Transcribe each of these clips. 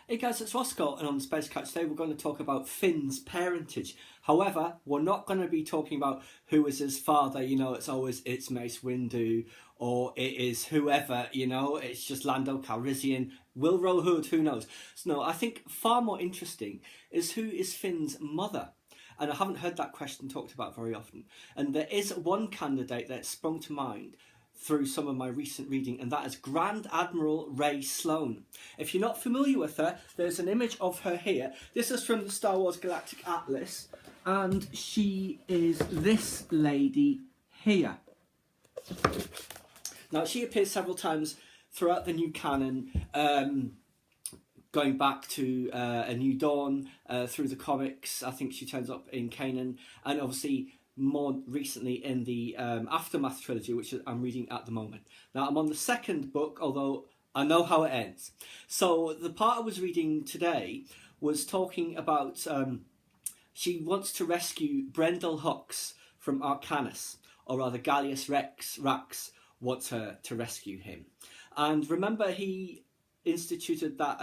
Hey guys, it's Roscoe, and on the Space Couch today we're going to talk about Finn's parentage. However, we're not going to be talking about who is his father. You know, it's Mace Windu, or it is whoever. You know, it's just Lando Calrissian, Wilro Hood, who knows? So no, I think far more interesting is who is Finn's mother. And I haven't heard that question talked about very often. And there is one candidate that sprung to mind through some of my recent reading, and that is Grand Admiral Ray Sloane. If you're not familiar with her, there's an image of her here. This is from the Star Wars Galactic Atlas, and she is this lady here. Now, she appears several times throughout the new canon, going back to A New Dawn, through the comics. I think she turns up in Kanan, and obviously more recently in the Aftermath trilogy, which I'm reading at the moment. Now, I'm on the second book, although I know how it ends. So the part I was reading today was talking about she wants to rescue Brendel Hux from Arcanus, or rather Gallius Rax wants her to rescue him. And remember, he instituted that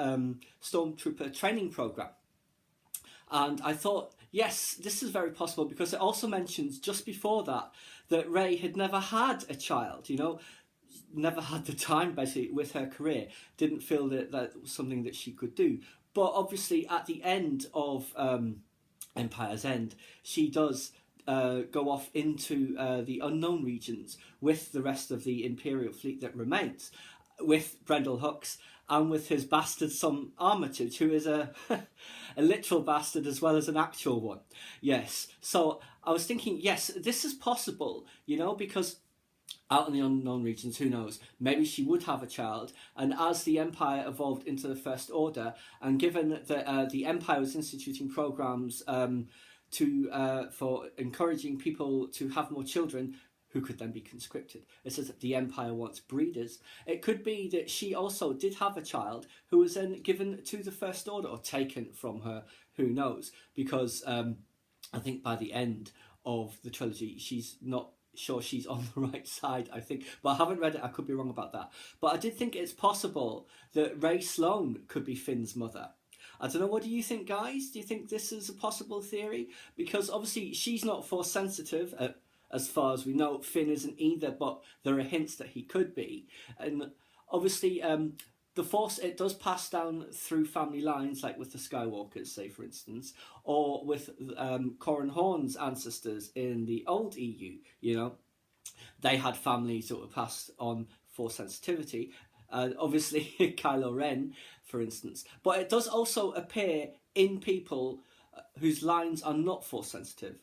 Stormtrooper training program. And I thought, yes, this is very possible, because it also mentions just before that Rey had never had a child, you know, never had the time basically with her career, didn't feel that was something that she could do. But obviously at the end of Empire's End, she does go off into the unknown regions with the rest of the Imperial fleet that remains, with Brendel Hux, and with his bastard son Armitage, who is a literal bastard as well as an actual one. Yes, so I was thinking, yes, this is possible, you know, because out in the unknown regions, who knows, maybe she would have a child. And as the Empire evolved into the First Order, and given that the Empire was instituting programs for encouraging people to have more children, who could then be conscripted. It says that the Empire wants breeders. It could be that she also did have a child who was then given to the First Order, or taken from her, who knows, because I think by the end of the trilogy she's not sure she's on the right side, I think. But I haven't read it, I could be wrong about that. But I did think it's possible that Ray Sloane could be Finn's mother. I don't know, what do you think, guys? Do you think this is a possible theory? Because obviously she's not Force sensitive, as far as we know. Finn isn't either, but there are hints that he could be. And obviously the Force, it does pass down through family lines, like with the Skywalkers, say, for instance, or with Corran Horn's ancestors in the old EU, you know. They had families that were passed on Force sensitivity. Obviously Kylo Ren, for instance. But it does also appear in people whose lines are not Force sensitive.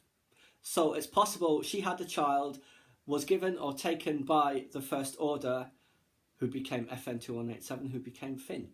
So it's possible she had a child, was given or taken by the First Order, who became FN2187, who became Finn.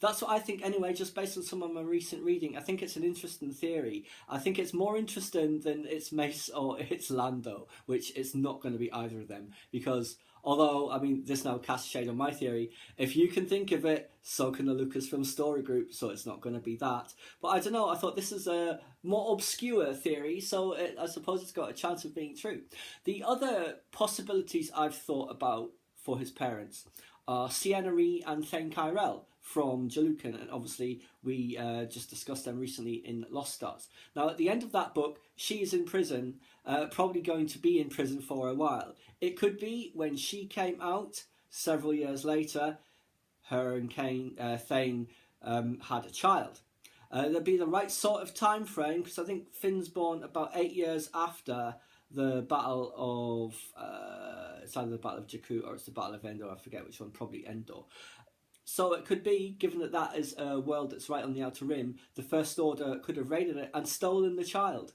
That's what I think anyway, just based on some of my recent reading. I think it's an interesting theory. I think it's more interesting than it's Mace or it's Lando, which it's not going to be either of them. Because although, I mean, this now casts shade on my theory, if you can think of it, so can the Lucasfilm story group, so it's not going to be that. But I don't know, I thought this is a more obscure theory, so I suppose it's got a chance of being true. The other possibilities I've thought about for his parents are Ciena Ree and Thane Kyrell from Jalukan, and obviously we just discussed them recently in Lost Stars. Now, at the end of that book, she is in prison, probably going to be in prison for a while. It could be when she came out several years later, her and Thane had a child. There'd be the right sort of time frame, because I think Finn's born about 8 years after the Battle of it's either the Battle of Jakku or it's the Battle of Endor. I forget which one, probably Endor. So it could be, given that that is a world that's right on the Outer Rim, the First Order could have raided it and stolen the child.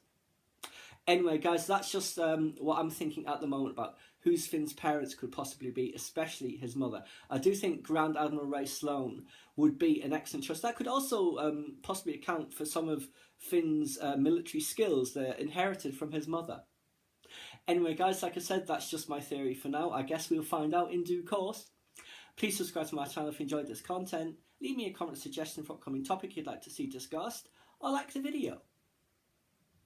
Anyway, guys, that's just what I'm thinking at the moment about whose Finn's parents could possibly be, especially his mother. I do think Grand Admiral Ray Sloane would be an excellent choice. That could also possibly account for some of Finn's military skills that are inherited from his mother. Anyway, guys, like I said, that's just my theory for now. I guess we'll find out in due course. Please subscribe to my channel if you enjoyed this content. Leave me a comment suggestion for upcoming topic you'd like to see discussed, or like the video.